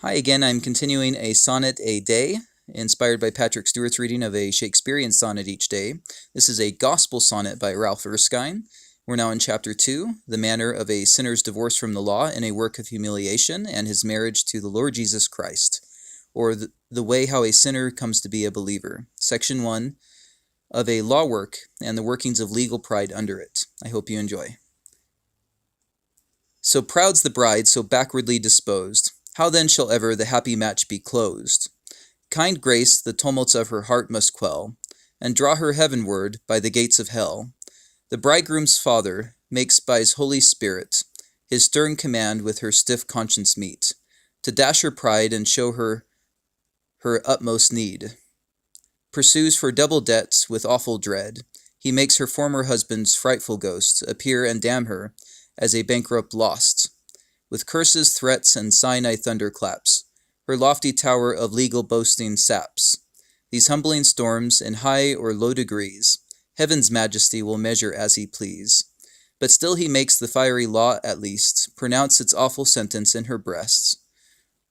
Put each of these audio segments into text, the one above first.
Hi again, I'm continuing a sonnet a day, inspired by Patrick Stewart's reading of a Shakespearean sonnet each day. This is a gospel sonnet by Ralph Erskine. We're now in chapter 2, the manner of a sinner's divorce from the law in a work of humiliation and his marriage to the Lord Jesus Christ, or the way how a sinner comes to be a believer. Section 1 of a law work and the workings of legal pride under it. I hope you enjoy. So proud's the bride, so backwardly disposed. How then shall ever the happy match be closed? Kind grace the tumults of her heart must quell, and draw her heavenward by the gates of hell. The bridegroom's father makes by his Holy Spirit his stern command with her stiff conscience meet, to dash her pride and show her utmost need. Pursues for double debts with awful dread. He makes her former husband's frightful ghost appear and damn her as a bankrupt lost. With curses, threats, and Sinai thunderclaps, her lofty tower of legal boasting saps. These humbling storms, in high or low degrees, heaven's majesty will measure as he please. But still he makes the fiery law at least pronounce its awful sentence in her breasts,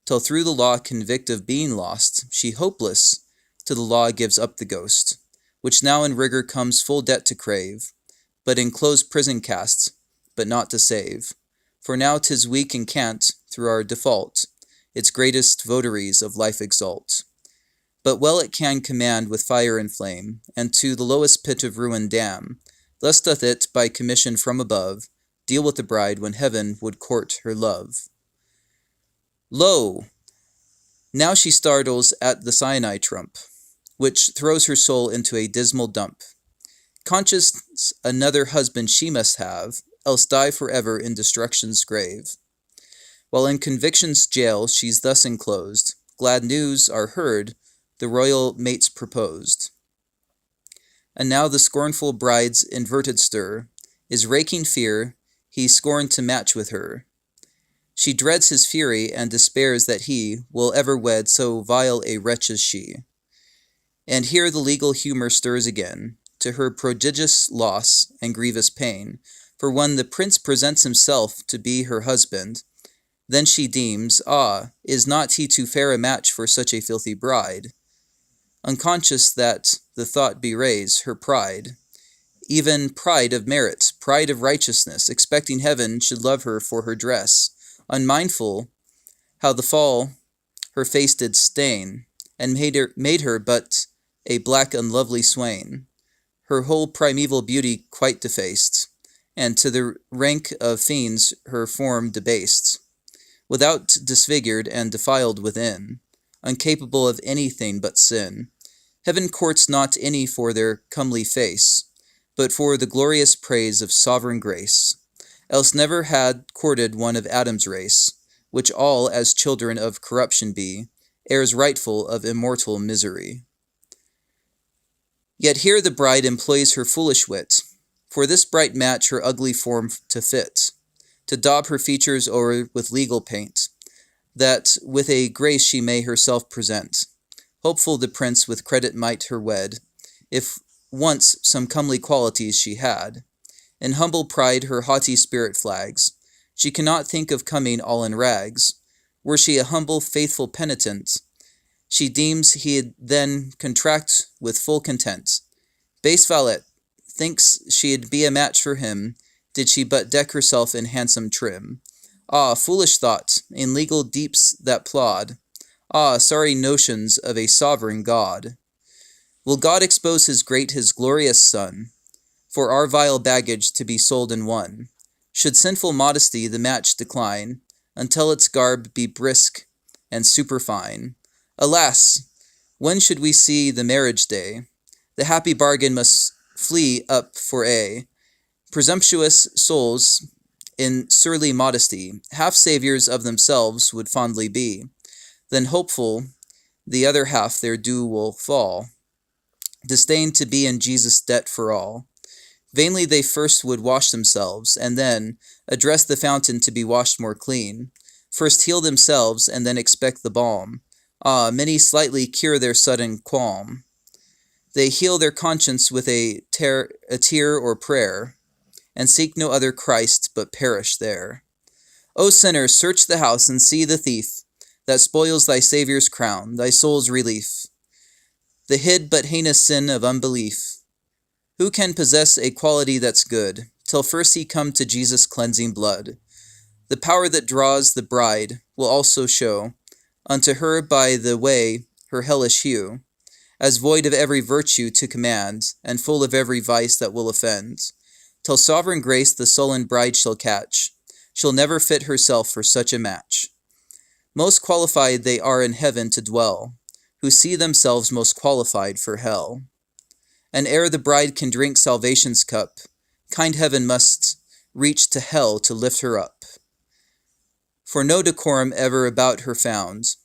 till through the law convict of being lost, she hopeless to the law gives up the ghost, which now in rigor comes full debt to crave, but in closed prison casts, but not to save. For now 'tis weak and can't, through our default, its greatest votaries of life exalt. But well it can command with fire and flame, and to the lowest pit of ruin damn. Thus doth it, by commission from above, deal with the bride when heaven would court her love. Lo! Now she startles at the Sinai trump, which throws her soul into a dismal dump. Conscious another husband she must have, else die forever in destruction's grave. While in conviction's jail she's thus enclosed, glad news are heard, the royal mates proposed. And now the scornful bride's inverted stir is raking fear he scorned to match with her. She dreads his fury and despairs that he will ever wed so vile a wretch as she. And here the legal humor stirs again, to her prodigious loss and grievous pain, for when the prince presents himself to be her husband, then she deems, is not he too fair a match for such a filthy bride? Unconscious that the thought bewrays her pride, even pride of merit, pride of righteousness, expecting heaven should love her for her dress, unmindful how the fall her face did stain, and made her but a black unlovely swain, her whole primeval beauty quite defaced, and to the rank of fiends her form debased, without disfigured and defiled within, incapable of anything but sin. Heaven courts not any for their comely face, but for the glorious praise of sovereign grace, else never had courted one of Adam's race, which all as children of corruption be, heirs rightful of immortal misery. Yet here the bride employs her foolish wit, for this bright match her ugly form to fit, to daub her features o'er with legal paint, that with a grace she may herself present. Hopeful the prince with credit might her wed, if once some comely qualities she had. In humble pride her haughty spirit flags, she cannot think of coming all in rags. Were she a humble, faithful penitent, she deems he'd then contract with full content. Base valet thinks she'd be a match for him, did she but deck herself in handsome trim. Foolish thought, in legal deeps that plod. Sorry notions of a sovereign God. Will God expose his glorious Son, for our vile baggage to be sold and won? Should sinful modesty the match decline, until its garb be brisk and superfine? Alas, when should we see the marriage day? The happy bargain must flee up for aye. Presumptuous souls, in surly modesty, half saviors of themselves would fondly be. Then hopeful, the other half their due will fall. Disdain to be in Jesus' debt for all. Vainly they first would wash themselves, and then address the fountain to be washed more clean. First heal themselves, and then expect the balm. Many slightly cure their sudden qualm. They heal their conscience with a tear or prayer, and seek no other Christ, but perish there. O sinners, search the house and see the thief. that spoils thy Saviour's crown, thy soul's relief, the hid but heinous sin of unbelief. Who can possess a quality that's good, till first he come to Jesus' cleansing blood? The power that draws the bride will also show unto her by the way her hellish hue, as void of every virtue to command, and full of every vice that will offend, till sovereign grace the sullen bride shall catch. She'll never fit herself for such a match. Most qualified they are in heaven to dwell, who see themselves most qualified for hell. And ere the bride can drink salvation's cup, kind heaven must reach to hell to lift her up. For no decorum ever about her found,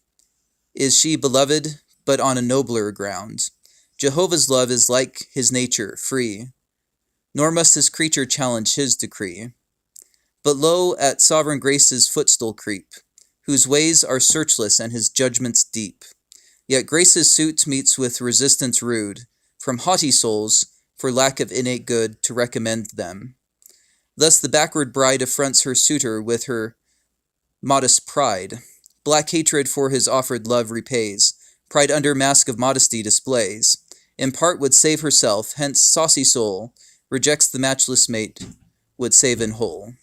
is she beloved, but on a nobler ground. Jehovah's love is like his nature, free, nor must his creature challenge his decree. But lo, at sovereign grace's footstool creep, whose ways are searchless and his judgments deep. Yet grace's suit meets with resistance rude, from haughty souls, for lack of innate good to recommend them. Thus the backward bride affronts her suitor with her modest pride. Black hatred for his offered love repays, pride under mask of modesty displays. In part would save herself, hence saucy soul rejects the matchless mate, would save in whole.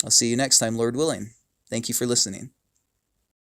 I'll see you next time, Lord willing. Thank you for listening.